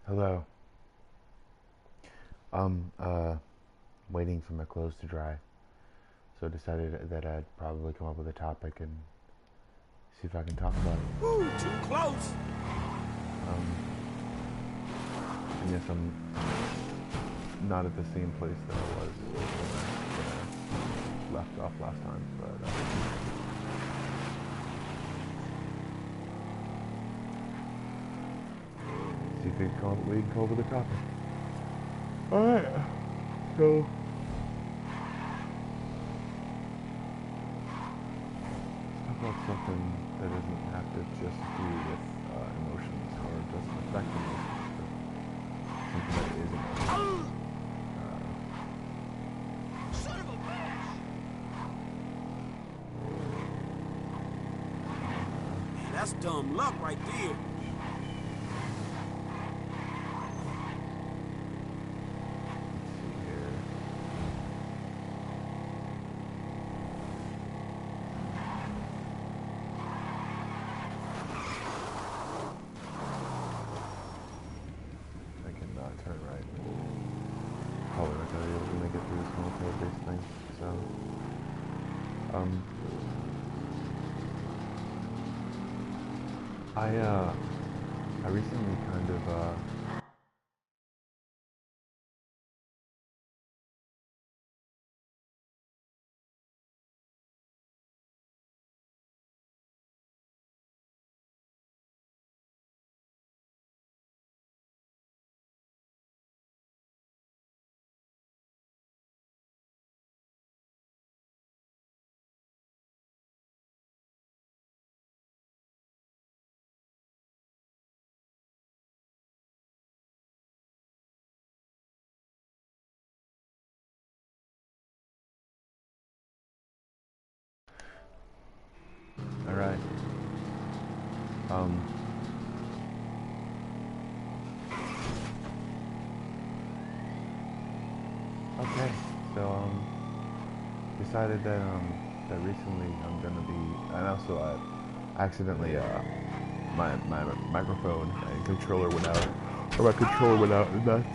Hello. Waiting for my clothes to dry. So I decided that I'd probably come up with a topic and see if I can talk about it. Ooh, too close. I guess I'm not at the same place that I was when I left off last time, but see if we can come up with a topic. Alright, so talk about something that doesn't have to just do with emotions or doesn't affect emotions, but something that is emotions. Son of a bitch! Man, that's dumb luck right there. Turn right. Probably not gonna be able to make it through this military-based thing. So, I recently kind of all right. Okay. So decided that that recently I'm gonna be, and also I accidentally my microphone and controller went out, or my controller went out, and that's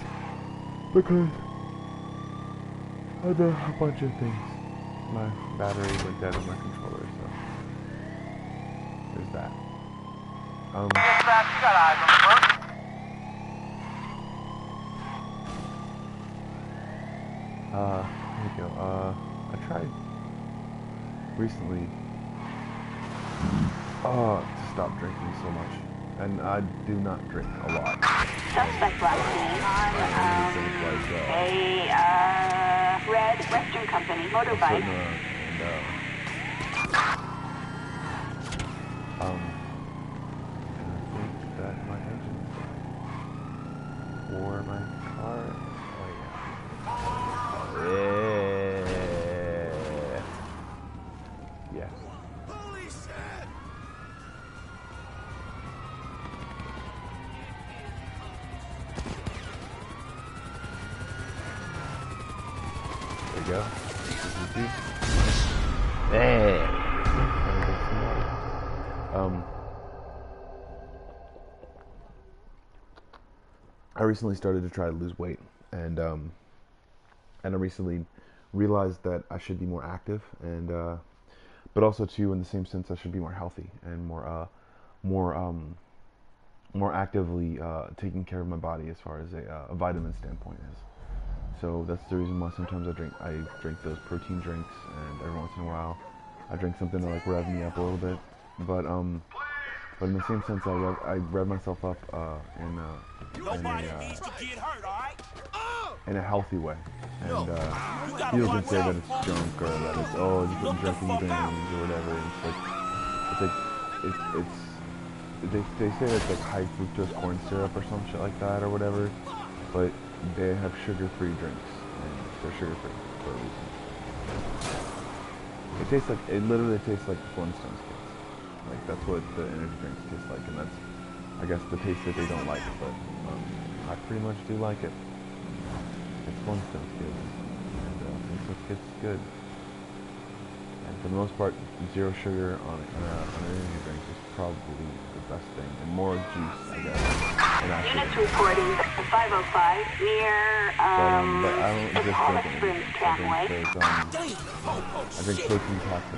because of a bunch of things. My battery went dead on my controller, so there's that. Dispatch, you got eyes on the front. Here we go. I tried recently to stop drinking so much, and I do not drink a lot. Suspect last seen on a red Western Company motorbike. And I think that my engine for my car. Oh yeah. Yeah. Holy shit! There you go. Hey. I recently started to try to lose weight, and I recently realized that I should be more active, and but also too, in the same sense, I should be more healthy and more actively taking care of my body as far as a vitamin standpoint is. So that's the reason why sometimes I drink those protein drinks, and every once in a while I drink something to like rev me up a little bit. But in the same sense, I rev myself up in a healthy way. And people can say that it's junk or that it's just putting drinking veins or whatever. They say it's like high fructose corn syrup or some shit like that or whatever. But they have sugar-free drinks, and they're sugar-free for a reason. It literally tastes like the Flintstones kids. Like, that's what the energy drinks taste like, and that's, I guess, the taste that they don't like, but I pretty much do like it. It's Flintstones kids, and Flintstones kids is good. And for the most part, zero sugar on an energy drink is probably the best thing, and more juice, I guess. And active. Units reporting the 505 near But I don't just Palm drink Springs anything. Tramway. I drink protein-packed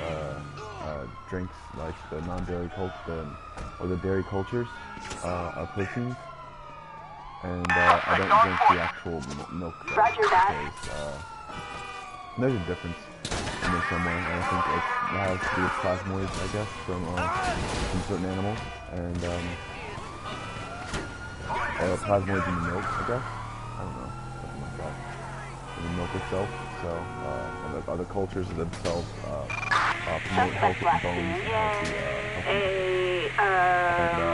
drinks like the non-dairy or the dairy cultures are proteins, and I don't drink the actual milk. Roger that. Because there's a difference in there somewhere, and I think it has to do with plasmoids, I guess, from certain animals, and plasmoids in the milk, I guess. I don't know, something like that. In the milk itself. So, and the other cultures themselves promote healthy bones and healthy. And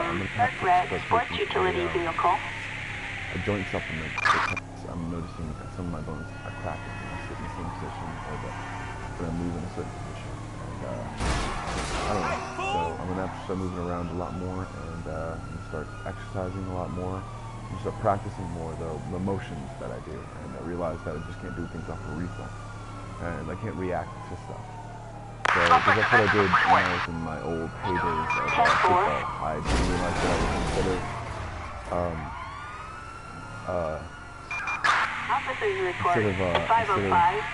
I'm gonna have to Red start sports taking utility vehicle. a joint supplement because I'm noticing that some of my bones are cracking when I sit in the same position or when I move in a certain position. And I don't know. So I'm gonna have to start moving around a lot more, and I'm gonna start exercising a lot more. I'm gonna start practicing more the motions that I do, and I realize that I just can't do things off of reflex, and I can't react to stuff. So, because that's what I did when I was in my old heydays of football. I didn't realize that I was instead of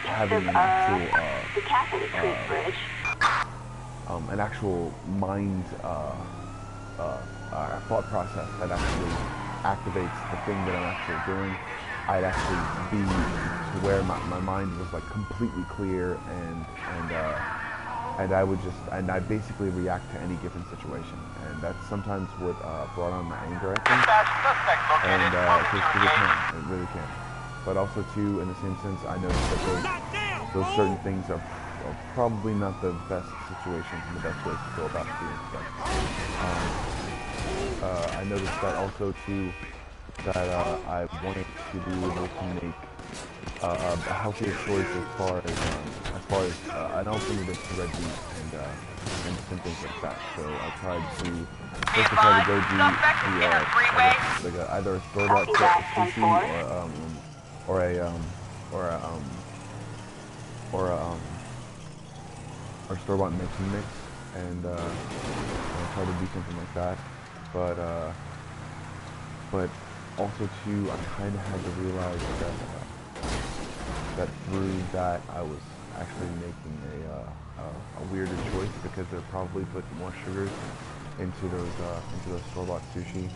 having an actual mind thought process that actually activates the thing that I'm actually doing, I'd actually be to where my mind was like completely clear, and I basically react to any given situation, and that's sometimes what brought on my anger, I think. And it really can. But also too, in the same sense, I noticed that those certain things are probably not the best situations and the best ways to go about doing stuff. I noticed that also too, that I wanted to be able to make a healthier choice as far as an alternative to red meat and things like that. So I tried to go do either a store-bought sushi or store-bought mixing mix, and I tried to do something like that. But also too, I kind of had to realize that through that I was actually making a weirder choice, because they're probably putting more sugars into those store-bought sushi.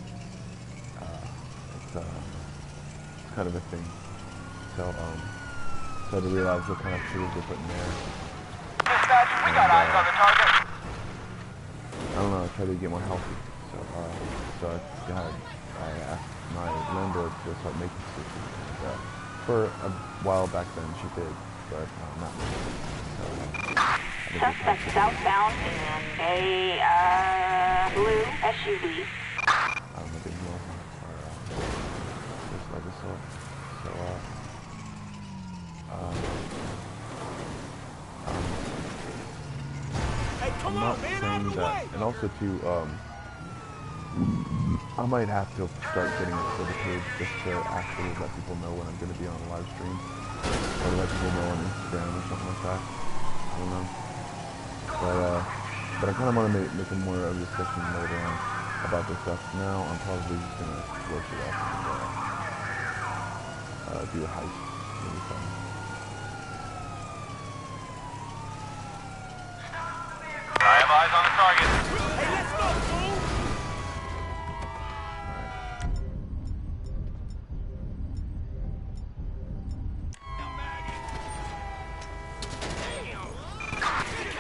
It's kind of a thing. So I had to realize what kind of sugars they're putting there. Dispatch, we got eyes on the target. I don't know. I tried to get more healthy. So I asked my landlord to start making sushi. And, for a while back then, she did, but not really. Suspect southbound in a blue SUV. I don't know, didn't know, or just like this sort. So Hey, come I'm not on, man, out saying of the that, way! and also too, I might have to start getting a Twitter page just to actually let people know when I'm going to be on a live stream, or to let people know on Instagram or something like that. I don't know. But I kind of want to make a more of a discussion later on about this stuff. Now I'm probably just going to close it up and do a heist. Maybe something. I have eyes on the target. Hey, let's go, fool!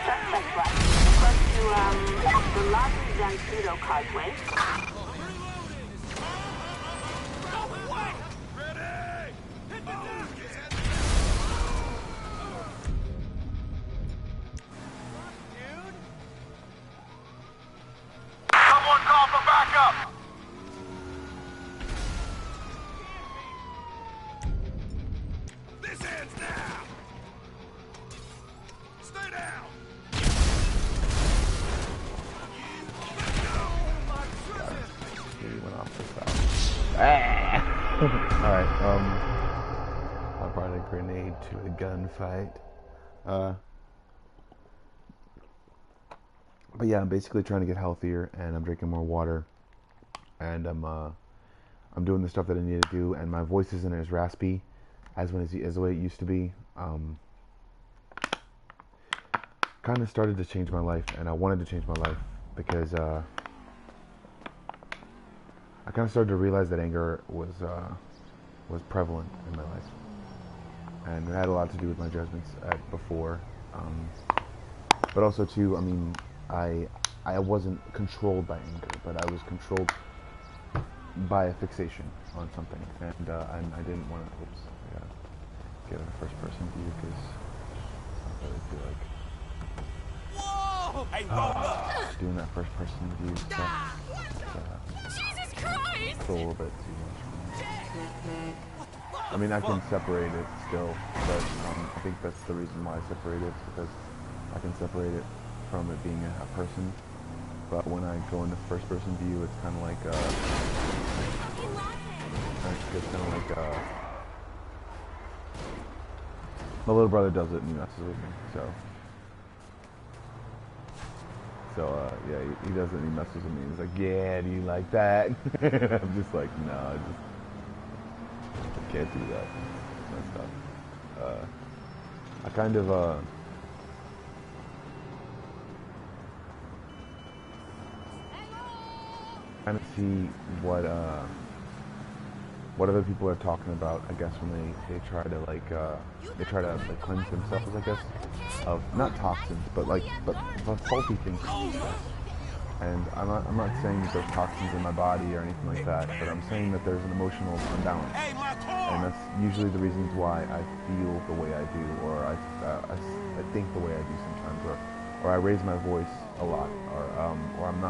Suspect left. Close to the Los Zancudo Causeway. Someone call for backup. This ends now! Stay down! He went off the side. Alright, I brought a grenade to a gunfight. But yeah, I'm basically trying to get healthier, and I'm drinking more water, and I'm I'm doing the stuff that I need to do, and my voice isn't as raspy as the way it used to be. Kind of started to change my life, and I wanted to change my life because I kind of started to realize that anger was prevalent in my life, and it had a lot to do with my judgments before, but also too, I mean, I wasn't controlled by anger, but I was controlled by a fixation on something, and I didn't want to. Oops, I gotta get a first-person view because I really feel like doing that first-person view stuff. Jesus Christ! It's a little bit too much for me. I mean, I can separate it still, but I think that's the reason why I separate it, because I can separate it from it being a person. But when I go into first-person view, it's kind of like my little brother does it and he messes with me, so yeah, he does it and he messes with me. He's like, yeah, do you like that? And I'm just like, no, I can't do that. It's messed up. I kind of see what other people are talking about, I guess, when they try to cleanse themselves, I guess, of not toxins, but faulty things. And I'm not saying that there's toxins in my body or anything like that, but I'm saying that there's an emotional imbalance, and that's usually the reasons why I feel the way I do, or I think the way I do sometimes, or I raise my voice a lot, or I'm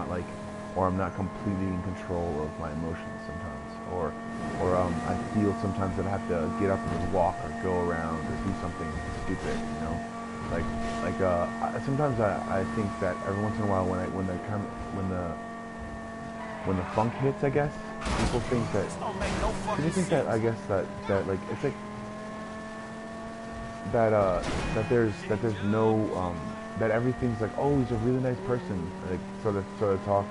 not completely in control of my emotions sometimes, or I feel sometimes that I have to get up and just walk or go around or do something stupid, you know, sometimes I think that every once in a while when the funk hits, I guess people think that I guess that like it's like that there's no that everything's like, oh, he's a really nice person, like sort of talk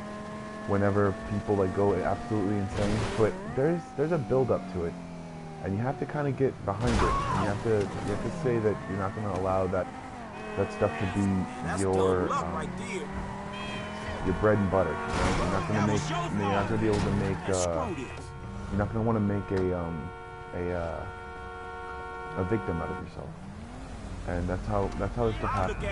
whenever people like go absolutely insane, but there's a build up to it, and you have to kind of get behind it, and you have to say that you're not going to allow that stuff to be your bread and butter. You know? You're not going to be able to make you're not going to want to make a victim out of yourself, and that's how this stuff happens.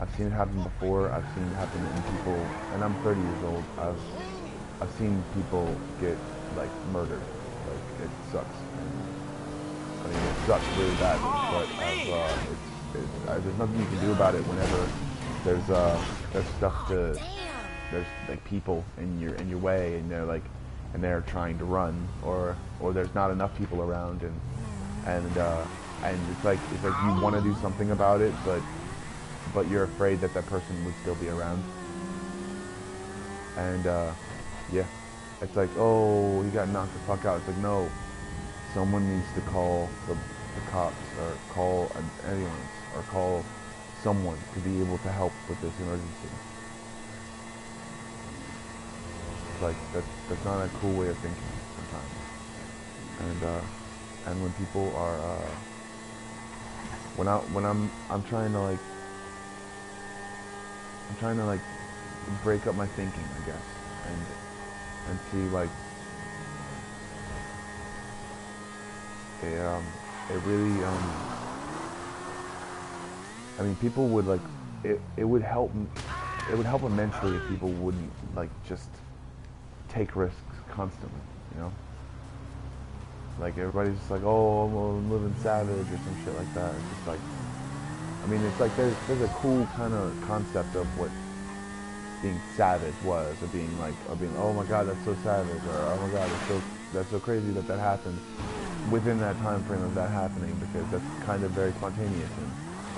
I've seen it happen before. I've seen it happen in people, and I'm 30 years old. I've seen people get like murdered. Like, it sucks. I mean, it sucks really bad, but there's nothing you can do about it whenever there's like people in your way, and they're trying to run, or there's not enough people around, and it's like you want to do something about it, but you're afraid that person would still be around. And yeah, it's like, oh, he got knocked the fuck out. It's like, no, someone needs to call the cops, or call an ambulance, or call someone to be able to help with this emergency. It's like, that's not a cool way of thinking sometimes. And when people are when I'm trying to like break up my thinking, I guess, and see like it really I mean, people would like it would help immensely if people wouldn't like just take risks constantly, you know? Like, everybody's just like, oh, I'm living savage or some shit like that. It's just like, I mean, it's like there's a cool kind of concept of what being savage was, or being oh my god, that's so savage, or oh my god, that's so crazy that happened within that time frame of that happening, because that's kind of very spontaneous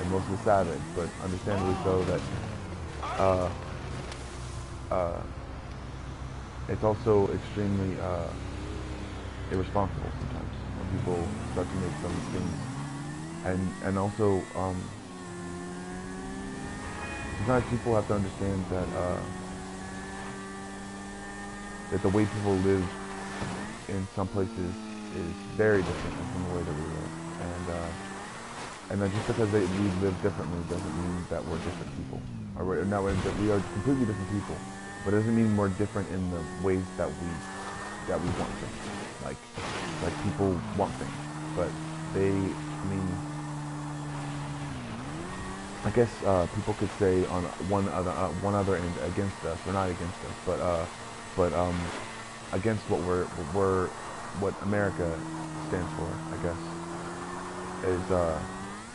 and mostly savage, but understandably so that it's also extremely irresponsible sometimes when people start to make some things, and also sometimes people have to understand that that the way people live in some places is very different from the way that we live, and that just because we live differently doesn't mean that we're different people, or not that we are completely different people, but it doesn't mean we're different in the ways that we want things. Like people want things, but I guess people could say on one other end against us, or not against us, but against what America stands for, I guess, is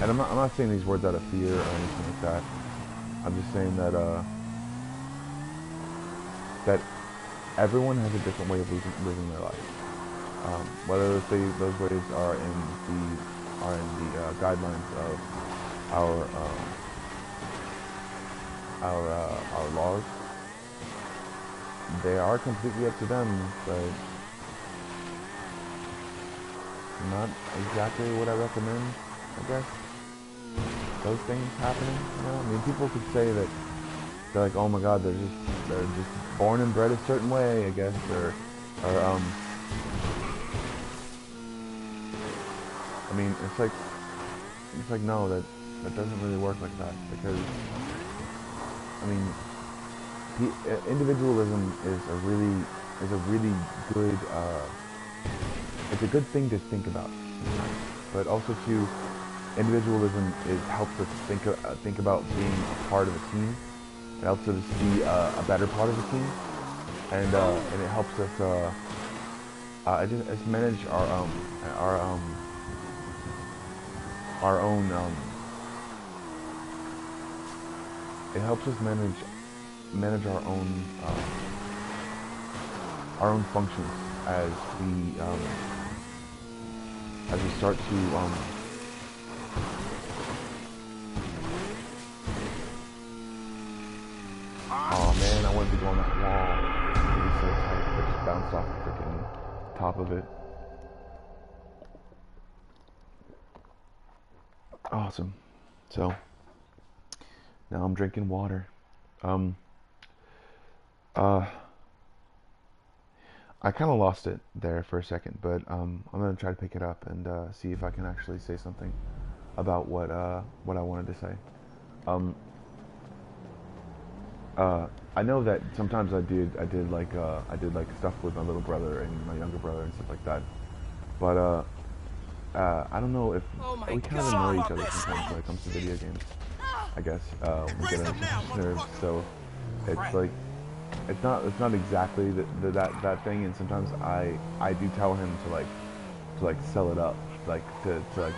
and I'm not saying these words out of fear or anything like that. I'm just saying that that everyone has a different way of living their life. Whether those ways are in the guidelines of our laws, they are completely up to them, but not exactly what I recommend, I guess. Those things happening, you know? I mean, people could say that they're like, oh my God, they're just born and bred a certain way, I guess, or I mean, it's like no, that doesn't really work like that, because I mean, individualism is a really good it's a good thing to think about, but also too, individualism helps us think about being a part of a team. It helps us be a better part of the team, and it helps us just manage our own it helps us manage our own functions as we start to oh man, I wanted to go on that wall. It was so tight. I just bounced off the freaking top of it. Awesome. So now I'm drinking water. I kind of lost it there for a second, but I'm gonna try to pick it up and see if I can actually say something about what I wanted to say. I know that sometimes I did like stuff with my little brother and my younger brother and stuff like that, but I don't know if we kind of annoy each other sometimes when it comes to video games. I guess we get on each other's nerves, so it's like it's not exactly that thing, and sometimes I do tell him to sell it up, to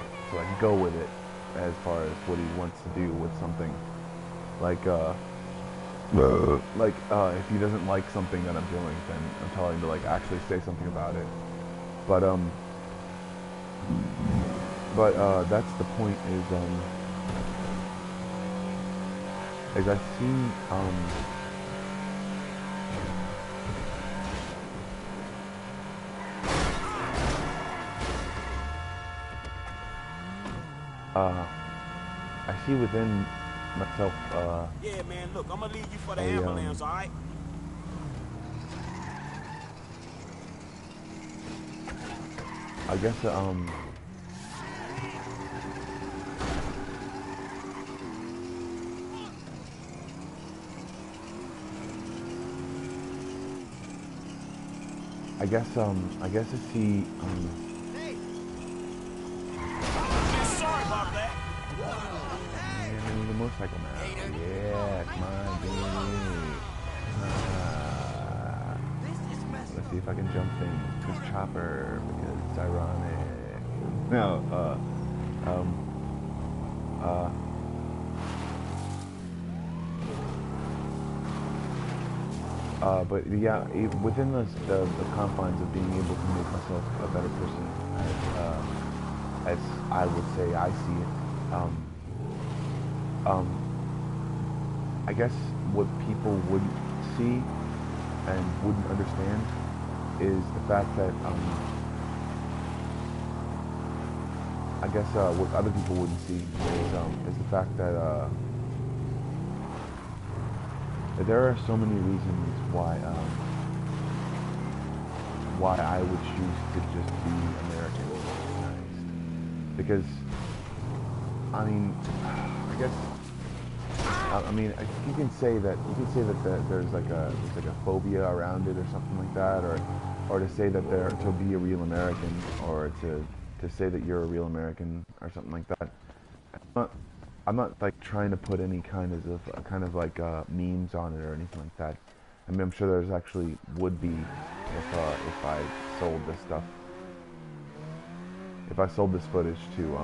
go with it as far as what he wants to do with something, if he doesn't like something that I'm doing, then I'm telling him to actually say something about it. But that's the point, is I've seen I see within myself yeah, man, look, I'm gonna leave you for the ambulance, alright? I guess I guess I see Sorry about that. the motorcycle man. Yeah, come on, baby. Let's see if I can jump in this chopper because it's ironic. No, but yeah, within the confines of being able to make myself a better person, as I would say I see it, I guess what people wouldn't see and wouldn't understand is the fact that, I guess what other people wouldn't see is the fact that there are so many reasons why why I would choose to just be Americanized. Because, I mean, I guess, I mean, you can say that there's like a phobia around it or something like that, or to say that to be a real American, or to say that you're a real American or something like that. I'm not like trying to put any kind of memes on it or anything like that. I mean, I'm sure there's actually would be if I sold this stuff. If I sold this footage to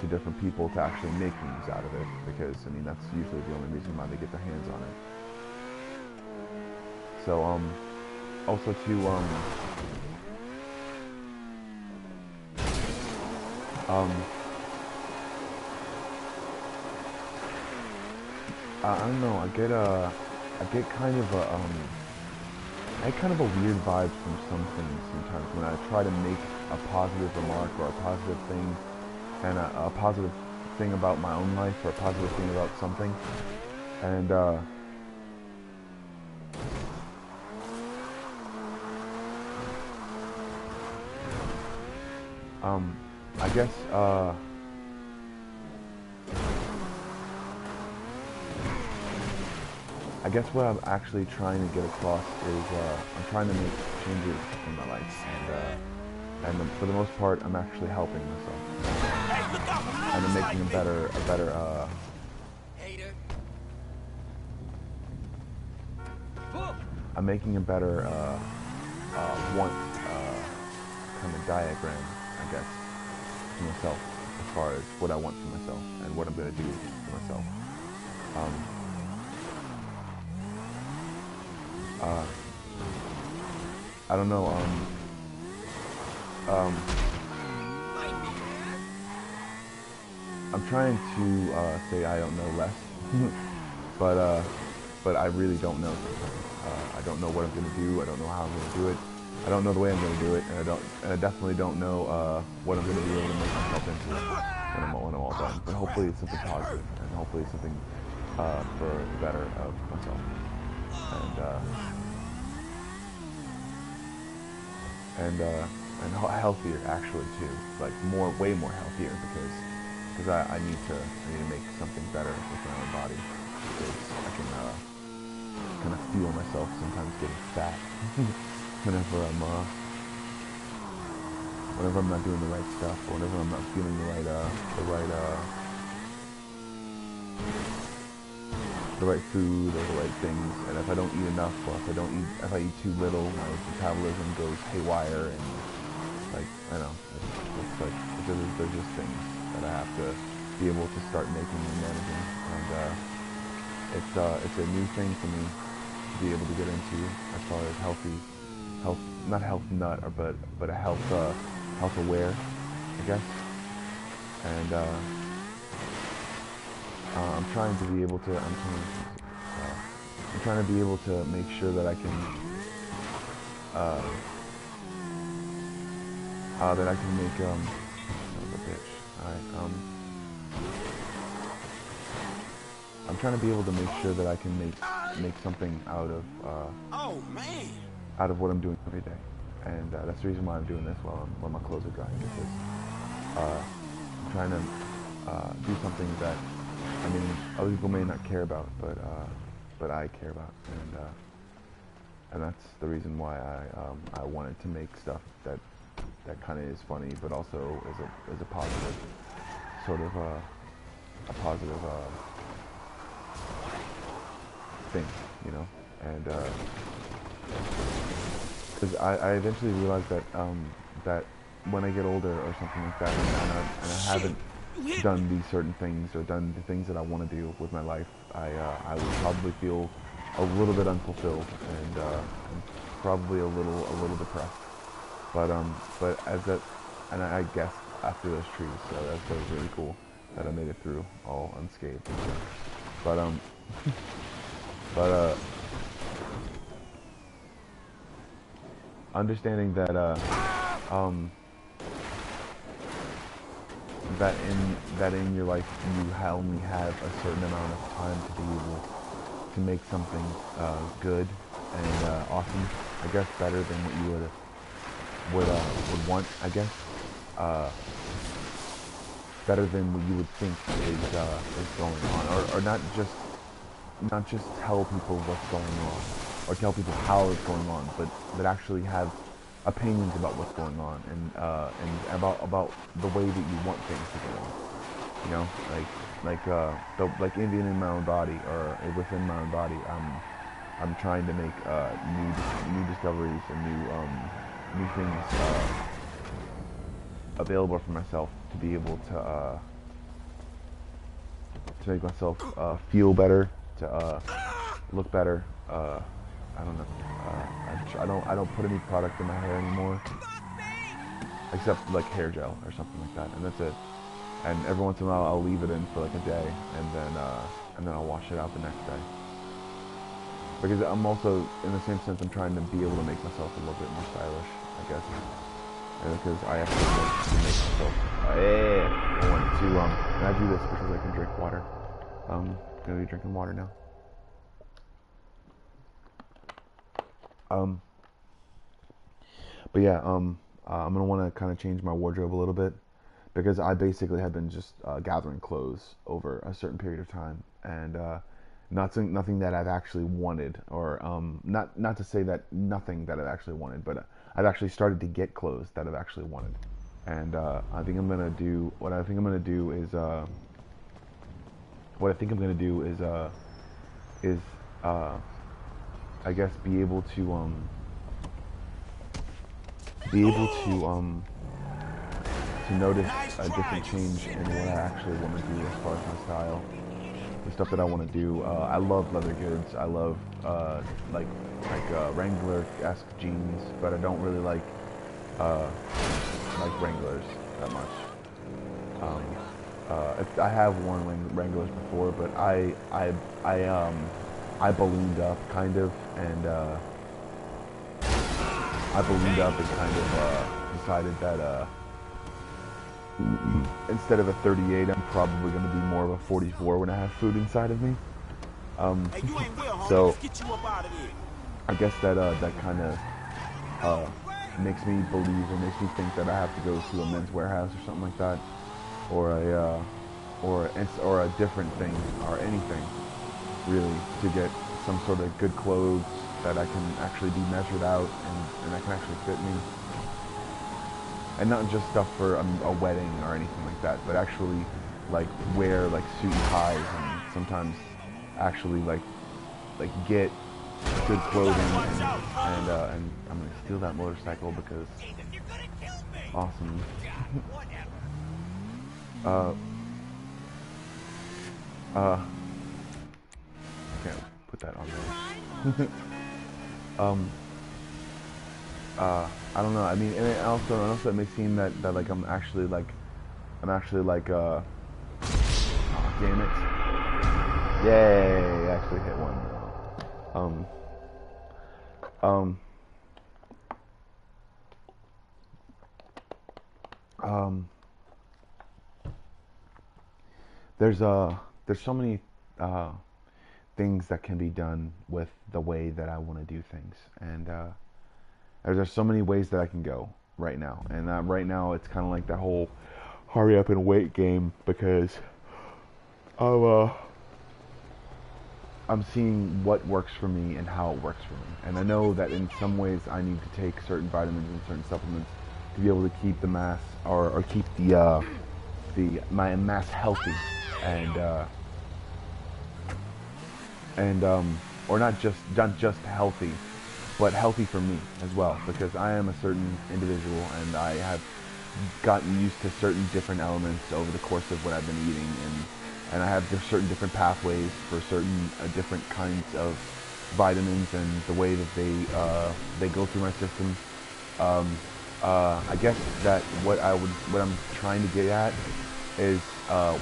different people to actually make memes out of it, because I mean that's usually the only reason why they get their hands on it. So also to I don't know, I get kind of a I get kind of a weird vibe from some things sometimes when I try to make a positive remark or a positive thing, and a positive thing about my own life, or a positive thing about something, and I guess what I'm actually trying to get across is I'm trying to make changes in my life, and for the most part, I'm actually helping myself, and I'm making a better I'm making a better kind of diagram, I guess, for myself, as far as what I want for myself and what I'm going to do for myself. I don't know, I'm trying to say I don't know less, but I really don't know. I don't know what I'm going to do. I don't know how I'm going to do it. I don't know the way I'm going to do it, and I definitely don't know what I'm going to be able to make myself into when I'm all done. But hopefully it's something positive, and hopefully it's something for the better of myself, and healthier actually too, like way more healthier, because I need to make something better with my own body, because I can kind of feel myself sometimes getting fat whenever I'm not doing the right stuff, or whenever I'm not feeling the right food or the right things, and if I don't eat enough, or if I eat too little, my metabolism goes haywire, and like I know it's like there's just things that I have to be able to start making and managing, and it's a new thing for me to be able to get into as far as not health nut, but a health aware, I guess, and I'm trying to be able to make sure that I can make son of a bitch. I'm trying to be able to make sure that I can make something out of what I'm doing every day, and that's the reason why I'm doing this while my clothes are drying, because I'm trying to do something that, I mean, other people may not care about, but I care about, and that's the reason why I wanted to make stuff that kind of is funny, but also is a positive sort of a positive thing, you know, and because I eventually realized that that when I get older or something like that, and I haven't done these certain things, or done the things that I want to do with my life, I would probably feel a little bit unfulfilled, and probably a little depressed. But I guess after those trees, so that was really cool that I made it through all unscathed. But understanding that that in your life you only have a certain amount of time to be able to make something good and awesome I guess, better than what you would want, I guess. Better than what you would think is going on, or not just tell people what's going on, or tell people how it's going on, but actually have opinions about what's going on, and about the way that you want things to go on. You know, like Indian in my own body, or within my own body. I'm trying to make new discoveries and new things available for myself to be able to make myself feel better, to look better. I don't know. I don't put any product in my hair anymore, except like hair gel or something like that, and that's it. And every once in a while I'll leave it in for like a day, and then I'll wash it out the next day. Because I'm also, in the same sense, I'm trying to be able to make myself a little bit more stylish, I guess. And because I actually want to make myself, I want to, and I do this because I can drink water. I'm gonna be drinking water now. But yeah, I'm gonna want to kind of change my wardrobe a little bit, because I basically have been just gathering clothes over a certain period of time, and nothing that I've actually wanted, or not to say that nothing that I've actually wanted, but I've actually started to get clothes that I've actually wanted, and I think I'm gonna do is I guess be able to notice a different change in what I actually want to do as far as my style, the stuff that I want to do. I love leather goods. I love like Wrangler-esque jeans, but I don't really like Wranglers that much. I have worn Wranglers before, but I ballooned up kind of, and decided that instead of a 38, I'm probably going to be more of a 44 when I have food inside of me. So I guess that kind of makes me believe, or makes me think that I have to go to a Men's Warehouse or something like that, or a different thing, or anything really, to get some sort of good clothes that I can actually be measured out, and that can actually fit me. And not just stuff for a wedding or anything like that, but actually like wear like suit and ties, and sometimes actually like get good clothing, and I'm gonna steal that motorcycle because awesome. Can't put that on there. I don't know. I mean, and also it may seem that like I'm actually like, oh, damn it! Yay! I actually hit one. There's so many things that can be done with the way that I want to do things, and there's so many ways that I can go right now, and right now it's kind of like that whole hurry up and wait game, because I'm seeing what works for me and how it works for me, and I know that in some ways I need to take certain vitamins and certain supplements to be able to keep the mass, or keep my mass healthy, and or not just healthy, but healthy for me as well, because I am a certain individual, and I have gotten used to certain different elements over the course of what I've been eating, and I have certain different pathways for certain different kinds of vitamins, and the way that they go through my system. I guess that what I'm trying to get at is,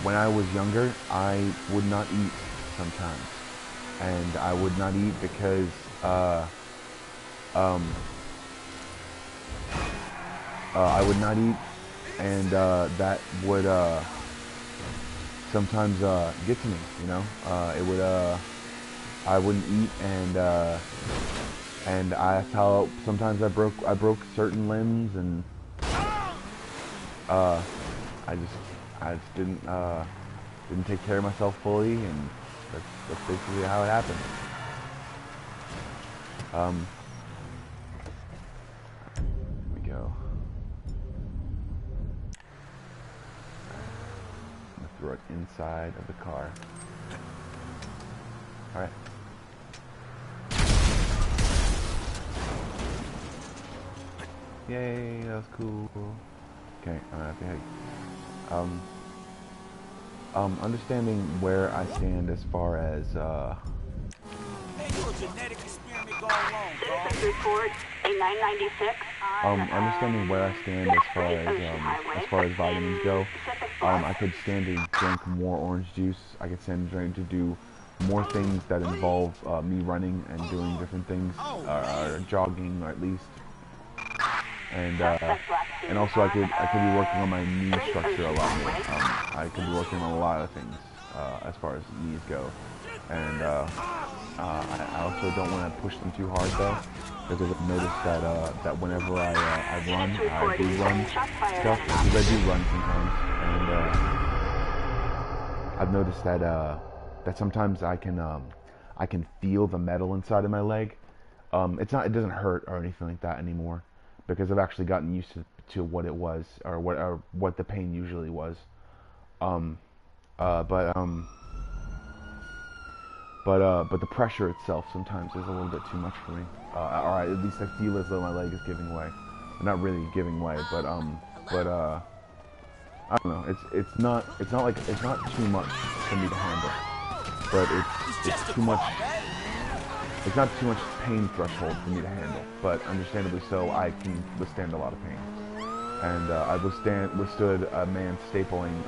when I was younger, I would not eat sometimes, and I would not eat because I would not eat, and that would sometimes get to me, you know. I wouldn't eat, and and that's how sometimes I broke certain limbs, and I just didn't take care of myself fully, and that's basically how it happened. Here we go. I'm gonna throw it inside of the car. All right. Yay, that was cool. Okay, I'm happy. Understanding where I stand as far as Hey, your genetic experiment gone wrong, dog. Citizens report a 996 on understanding where I stand as far as vitamins go. I could stand to drink more orange juice. I could stand to drink to do more things that involve me running and doing different things, or jogging, or at least. And also I could be working on my knee structure a lot more. I could be working on a lot of things as far as knees go. And I also don't want to push them too hard though, because I've noticed that whenever I run, I do run stuff, because I do run sometimes, and I've noticed that sometimes I can feel the metal inside of my leg. It doesn't hurt or anything like that anymore, because I've actually gotten used to what it was, or what the pain usually was. But the pressure itself sometimes is a little bit too much for me. Or at least I feel as though my leg is giving way. Not really giving way, but I don't know. It's not too much for me to handle, but it's too much. It's not too much pain threshold for me to handle, but understandably so, I can withstand a lot of pain. And I've withstood a man stapling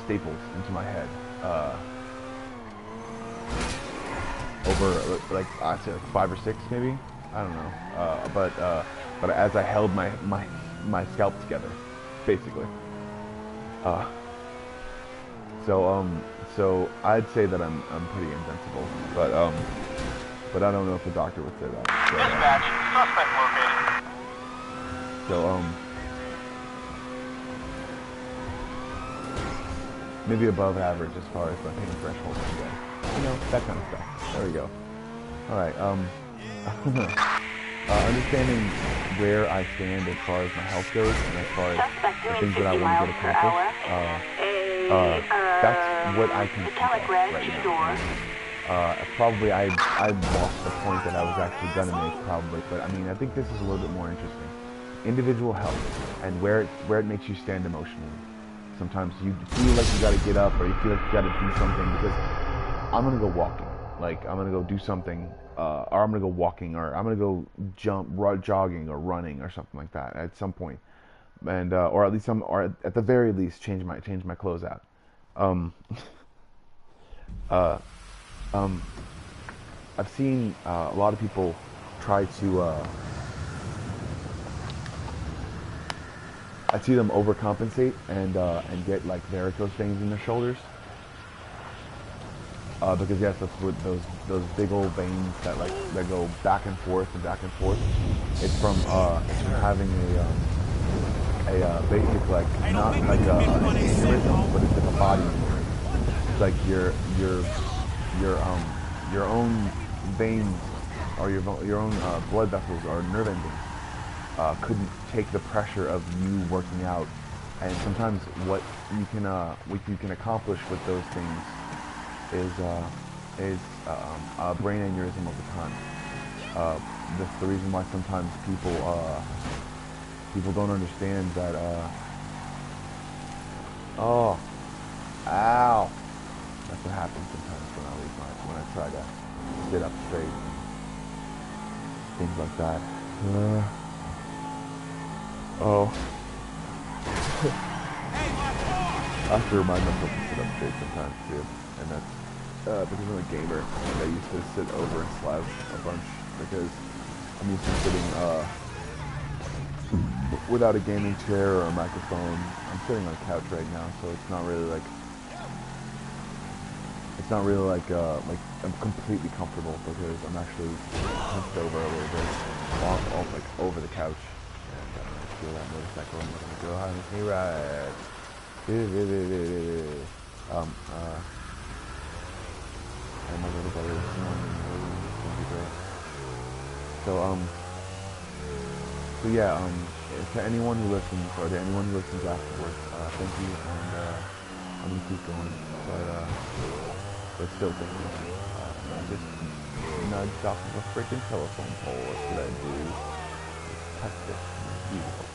staples into my head over like I'd say like 5 or 6 maybe. I don't know. But as I held my scalp together, basically. So I'd say that I'm pretty invincible, but I don't know if the doctor would say that. Dispatch, suspect located. So maybe above average as far as my pain threshold goes. You know, that kind of stuff. There we go. All right. Understanding where I stand as far as my health goes, and as far as the things that I want to get accomplished, that's what I can control right now. Probably I lost the point that I was actually gonna make, probably, but I mean I think this is a little bit more interesting. Individual health and where it makes you stand emotionally. Sometimes you feel like you gotta get up, or you feel like you gotta do something, because I'm gonna go walking. Like I'm gonna go do something, or I'm gonna go walking, or I'm gonna go jogging or running or something like that at some point, and or at least or at the very least change my clothes out. I've seen a lot of people try to. I see them overcompensate and get like varicose veins in their shoulders. Because yes, that's what those big old veins that go back and forth and back and forth. It's from having a basic, like, not like an aneurysm, but it's like a body injury. It's like your own veins, or your own blood vessels or nerve endings couldn't take the pressure of you working out. And sometimes what you can accomplish with those things is a brain aneurysm over time. That's the reason why sometimes people don't understand that. Oh, ow! That's what happens sometimes when I try to sit up straight. Things like that. Oh. I have to remind myself to sit up straight sometimes too, and that's because I'm a gamer. I used to sit over and slouch a bunch because I'm used to sitting without a gaming chair or a microphone. I'm sitting on a couch right now, so it's not really like it's not really like I'm completely comfortable because I'm actually hunched over a little bit, off like over the couch, and I feel that motorcycle. I'm gonna go on a ride. And my little brother this morning, it's gonna be great. So yeah, to anyone who listens, or to anyone who listens afterwards, thank you, and I'm gonna keep going, but still thank you. I just nudged off of a freaking telephone pole. What should I do? Touch it. It's beautiful.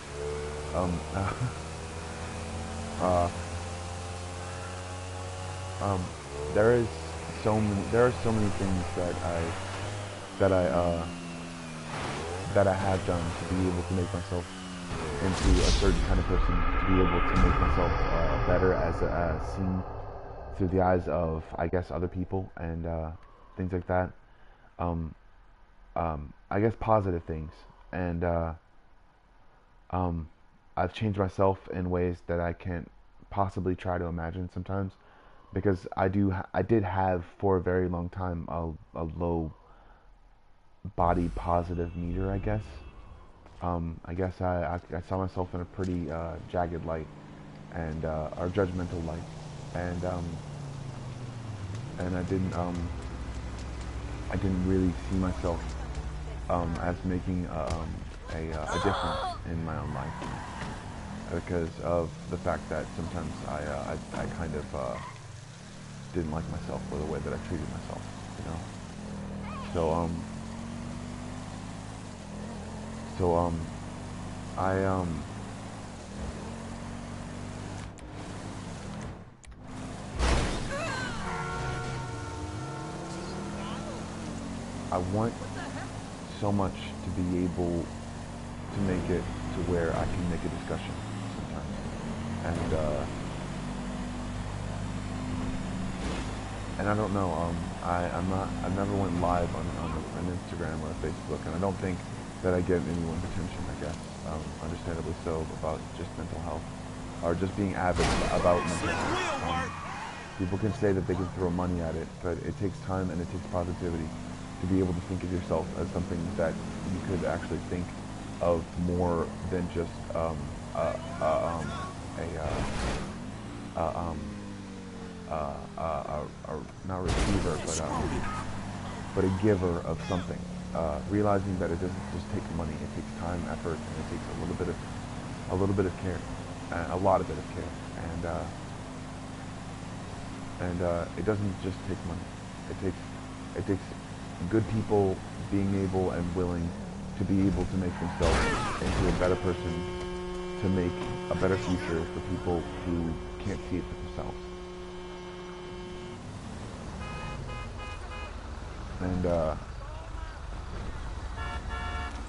There are so many things that I have done to be able to make myself into a certain kind of person, to be able to make myself better as seen through the eyes of, I guess, other people and things like that. I guess positive things, and I've changed myself in ways that I can't possibly try to imagine sometimes, because I did have for a very long time a low body positive meter, I guess. I guess I saw myself in a pretty jagged light, and or judgmental light, and I didn't really see myself as making a difference in my own life, because of the fact that sometimes I kind of didn't like myself for the way that I treated myself, you know. I want so much to be able to make it to where I can make a discussion sometimes, and I don't know. I never went live on Instagram or Facebook, and I don't think that I get anyone's attention, I guess, understandably so, about just mental health, or just being avid about mental health. People can say that they can throw money at it, but it takes time and it takes positivity to be able to think of yourself as something that you could actually think of more than just not receiver, but a giver of something. Realizing that it doesn't just take money; it takes time, effort, and it takes a little bit of care, a lot of care, and it doesn't just take money. It takes good people being able and willing to be able to make themselves into a better person, to make a better future for people who can't see it for themselves.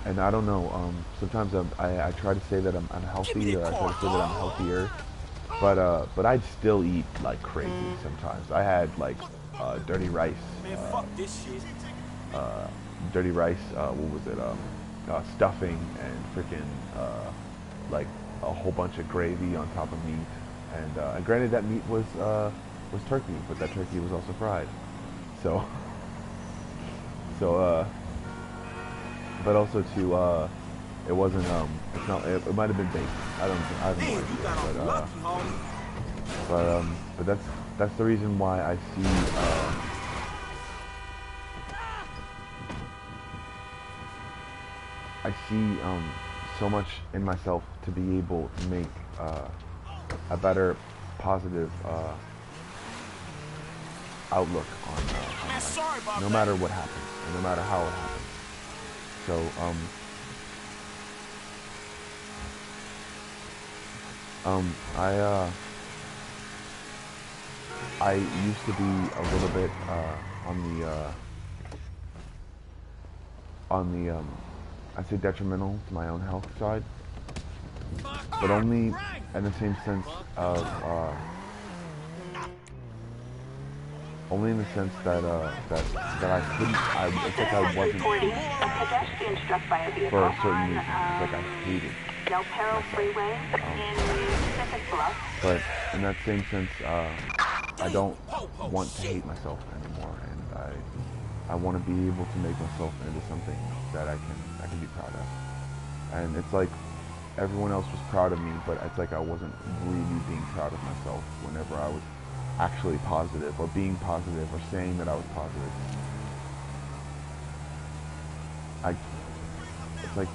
And I don't know, sometimes I try to say that I'm healthy, or I try to say that I'm healthier, but I still eat like crazy sometimes. I had like dirty rice, what was it, stuffing and freaking like a whole bunch of gravy on top of meat, and granted that meat was turkey, but that turkey was also fried, so but also too, it wasn't, it's not, it might have been baked. I don't know, but that's the reason why I see so much in myself to be able to make a better, positive outlook on life, no matter what happens, and no matter how it happens. So I used to be a little bit on the I'd say detrimental to my own health side, but only in the same sense of only in the sense that I couldn't. It's like I wasn't for a certain reason. It's like I hated. No peril freeway in Pacific Bluff. But in that same sense, I don't want to hate myself anymore, and I want to be able to make myself into something that I can be proud of. And it's like everyone else was proud of me, but it's like I wasn't really being proud of myself whenever I was actually positive, or being positive, or saying that I was positive. It's like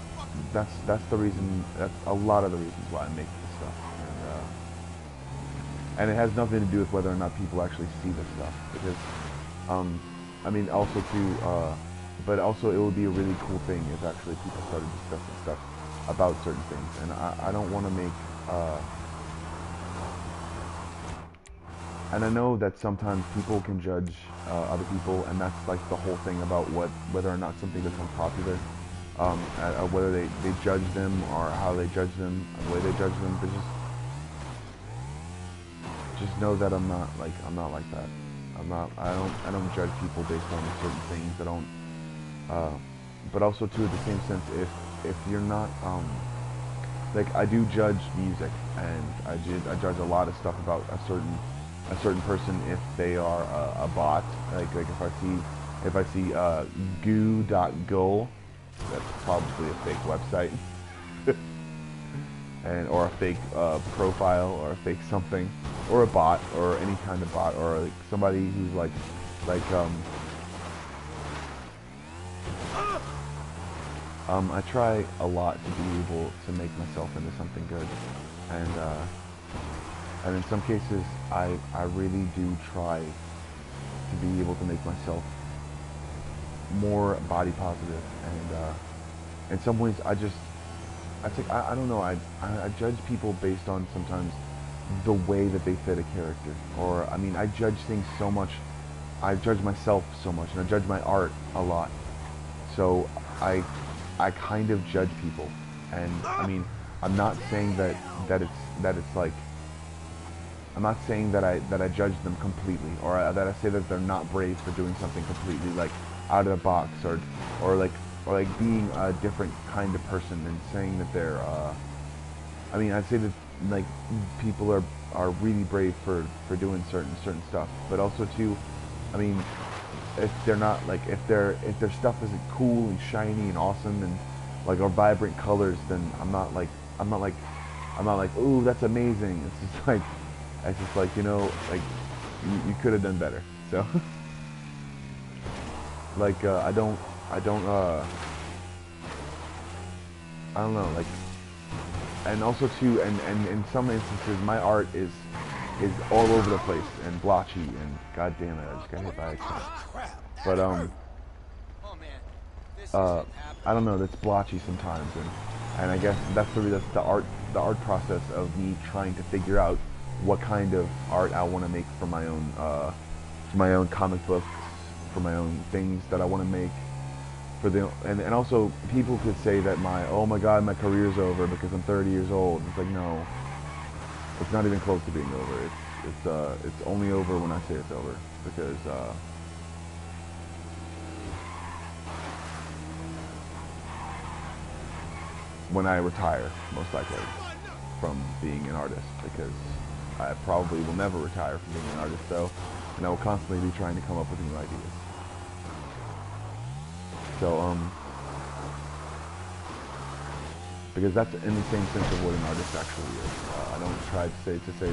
that's the reason. That's a lot of the reasons why I make this stuff, and it has nothing to do with whether or not people actually see this stuff, because I mean, also too, but also it would be a really cool thing if actually people started discussing stuff about certain things, and I don't want to make, and I know that sometimes people can judge other people, and that's like the whole thing about whether or not something becomes popular, whether they judge them, or how they judge them, the way they judge them, but just know that I'm not like that. I don't judge people based on certain things. I don't, but also too, in the same sense, if you're not, like, I do judge music, and I judge a lot of stuff about a certain person if they are a bot. Like if I see goo.go, that's probably a fake website, and or a fake profile, or a fake something, or a bot, or any kind of bot, or like somebody who's like I try a lot to be able to make myself into something good, and in some cases I really do try to be able to make myself more body positive, and in some ways I don't know, I judge people based on sometimes the way that they fit a character, or I mean, I judge things so much, I judge myself so much, and I judge my art a lot, so I kind of judge people, and I mean, I'm not saying that it's like, I'm not saying that I judge them completely, or that I say that they're not brave for doing something completely like out of the box, or like being a different kind of person, and saying that they're I mean, I'd say that like people are really brave for doing certain stuff, but also too, I mean, if they're not like, if their stuff isn't cool and shiny and awesome and like, or vibrant colors, then I'm not like, ooh, that's amazing. It's just like, you know, like you could have done better. So like I don't know, like, and also too, and in some instances my art is all over the place and blotchy, and god damn it, I just got hit by a car. But I don't know, that's blotchy sometimes, and I guess that's the art process of me trying to figure out what kind of art I want to make for my own comic books, for my own things that I want to make. And also people could say that oh my god, my career's over because I'm 30 years old. It's like, no, it's not even close to being over. It's only over when I say it's over, because when I retire, most likely, from being an artist, because I probably will never retire from being an artist, though, and I will constantly be trying to come up with new ideas. So, because that's in the same sense of what an artist actually is. I don't try to say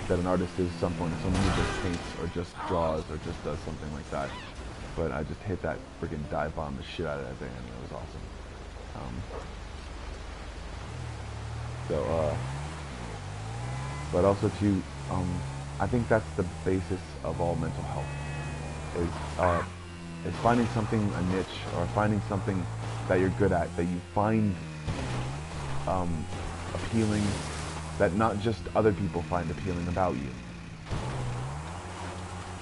that an artist is someone who just paints, or just draws, or just does something like that. But I just hit that freaking dive bomb the shit out of that thing, and it was awesome. But also too, I think that's the basis of all mental health, is finding something, a niche, or finding something that you're good at, that you find appealing, that not just other people find appealing about you.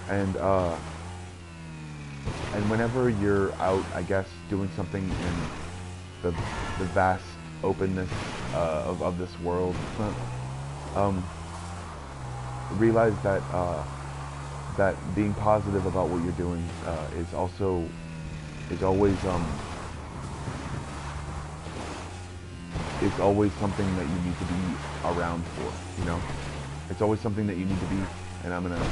And whenever you're out, I guess, doing something in the vast openness of this world, realize that that being positive about what you're doing is always something that you need to be around for, you know? It's always something that you need to be, and I'm gonna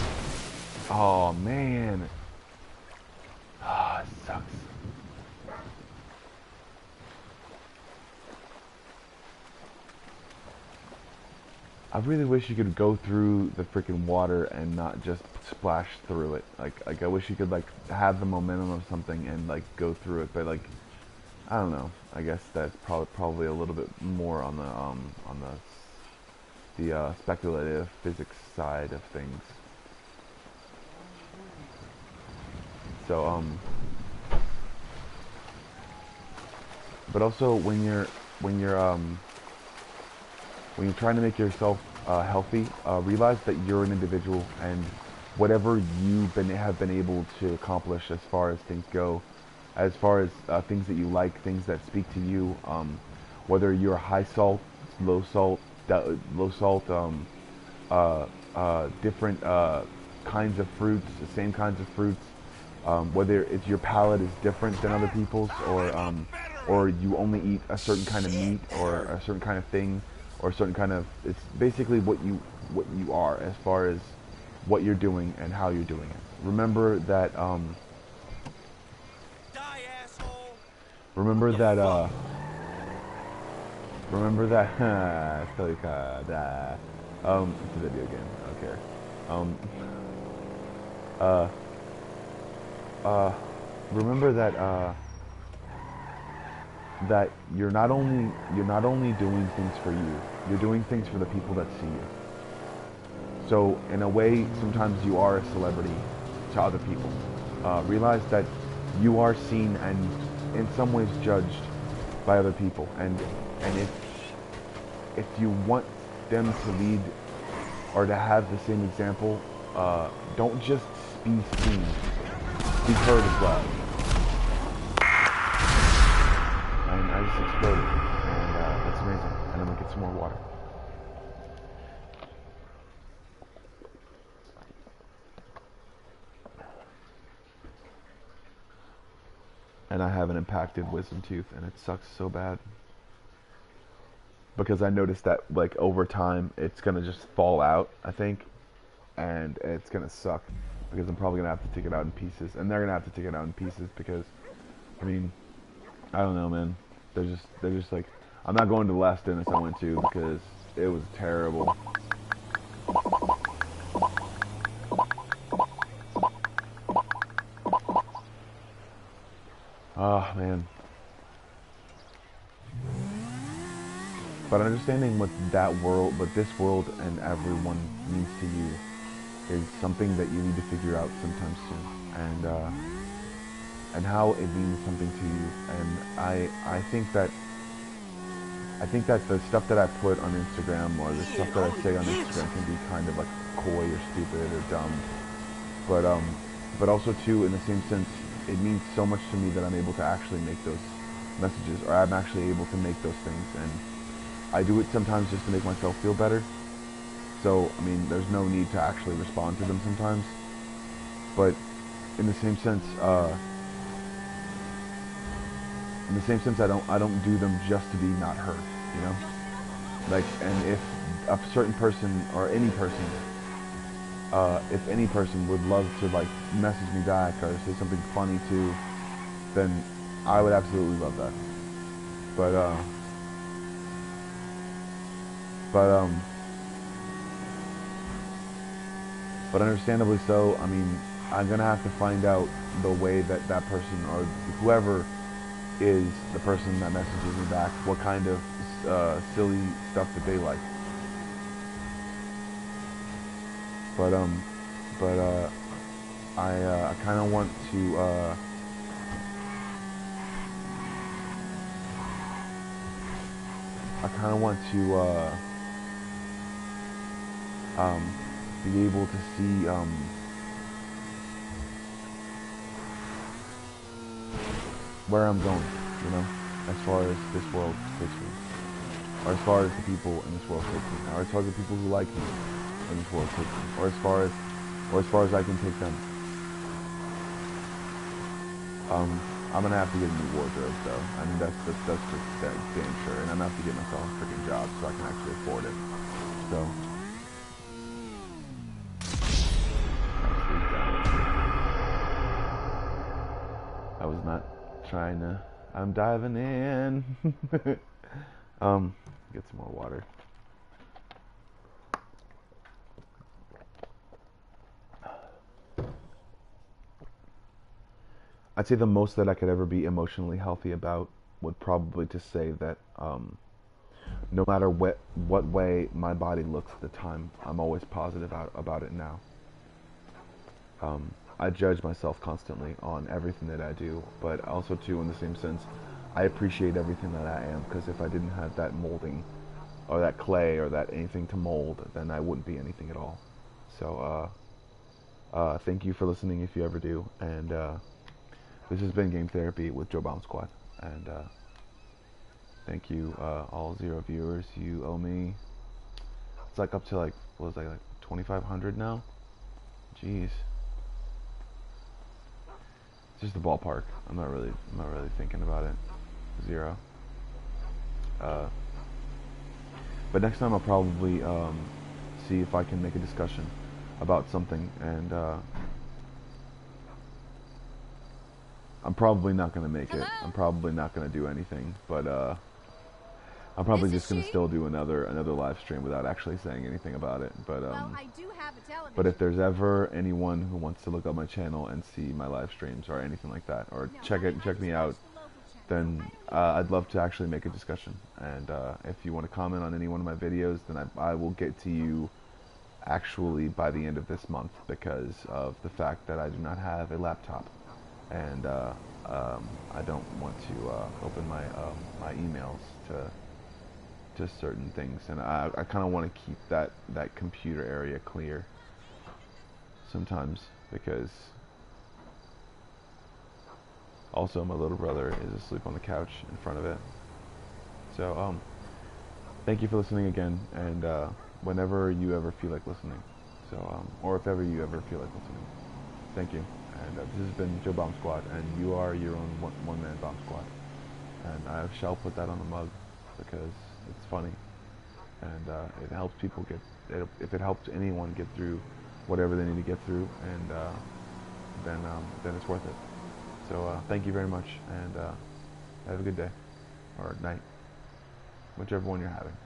Oh man. Ah, it sucks. I really wish you could go through the freaking water and not just splash through it. Like I wish you could like have the momentum of something and like go through it, but like I don't know. I guess that's probably a little bit more on the speculative physics side of things. So but also when you're trying to make yourself healthy, realize that you're an individual, and whatever you have been able to accomplish as far as things go, as far as things that you like, things that speak to you, whether you're high salt, low salt, different kinds of fruits, the same kinds of fruits, whether it's your palate is different than other people's, or you only eat a certain kind of meat or a certain kind of thing, or a certain kind of, it's basically what you are as far as what you're doing and how you're doing it. Remember that remember that it's a video game, I don't care. Remember that you're not only doing things for you, you're doing things for the people that see you. So in a way, sometimes you are a celebrity to other people. Realize that you are seen and in some ways judged by other people, and if you want them to lead or to have the same example, don't just be seen, be heard as well. And I just exploded, and that's amazing. And I'm gonna get some more water. And I have an impacted wisdom tooth, and it sucks so bad. Because I noticed that, like, over time, it's gonna just fall out, I think. And it's gonna suck. Because I'm probably gonna have to take it out in pieces. And they're gonna have to take it out in pieces because, I mean, I don't know, man. They're just like, I'm not going to the last dentist I went to because it was terrible. Oh, man. But understanding what this world and everyone means to you is something that you need to figure out sometime soon. And how it means something to you. And I think that the stuff that I put on Instagram or the stuff that I say on Instagram can be kind of like coy or stupid or dumb. But also too, in the same sense, it means so much to me that I'm able to actually make those messages, or I'm actually able to make those things. And I do it sometimes just to make myself feel better. So, I mean, there's no need to actually respond to them sometimes. But in the same sense, I don't do them just to be not heard, you know? Like, and if a certain person or any person, if any person would love to like message me back or say something funny too, then I would absolutely love that. But understandably so, I mean, I'm gonna have to find out the way that that person or whoever is the person that messages me back, what kind of silly stuff that they like. But I kind of want to be able to see where I'm going, you know, as far as this world takes me, or as far as the people in this world take me, or as far as the people who like me in this world take me, or as far as I can take them. I'm gonna have to get a new wardrobe though. I mean, that's for damn sure, and I'm gonna have to get myself a freaking job so I can actually afford it. So. I'm diving in. Get some more water. I'd say the most that I could ever be emotionally healthy about would probably to say that no matter what way my body looks at the time, I'm always positive about it now. I judge myself constantly on everything that I do, but also too, in the same sense, I appreciate everything that I am, because if I didn't have that molding or that clay or that anything to mold, then I wouldn't be anything at all. So thank you for listening if you ever do, and this has been Game Therapy with Joe Bomb Squad, and thank you all 0 viewers. You owe me, it's like up to like, what was I, like 2,500 now? Jeez. It's just the ballpark. I'm not really thinking about it. 0. But next time I'll probably see if I can make a discussion about something, and I'm probably not going to make it. I'm probably not going to do anything, but I'm probably just going to still do another live stream without actually saying anything about it. But I do have a television. but if there's ever anyone who wants to look up my channel and see my live streams or anything like that, or check me out, then I'd love to actually make a discussion. And if you want to comment on any one of my videos, then I will get to you actually by the end of this month, because of the fact that I do not have a laptop, and I don't want to open my my emails to certain things, and I kind of want to keep that computer area clear sometimes, because also my little brother is asleep on the couch in front of it. So thank you for listening again, and whenever you ever feel like listening, so or if ever you ever feel like listening, thank you. And this has been Joe Bomb Squad, and you are your own one-man bomb squad, and I shall put that on the mug because it's funny, and it helps people if it helps anyone get through whatever they need to get through, and then it's worth it. So thank you very much, and have a good day or night, whichever one you're having.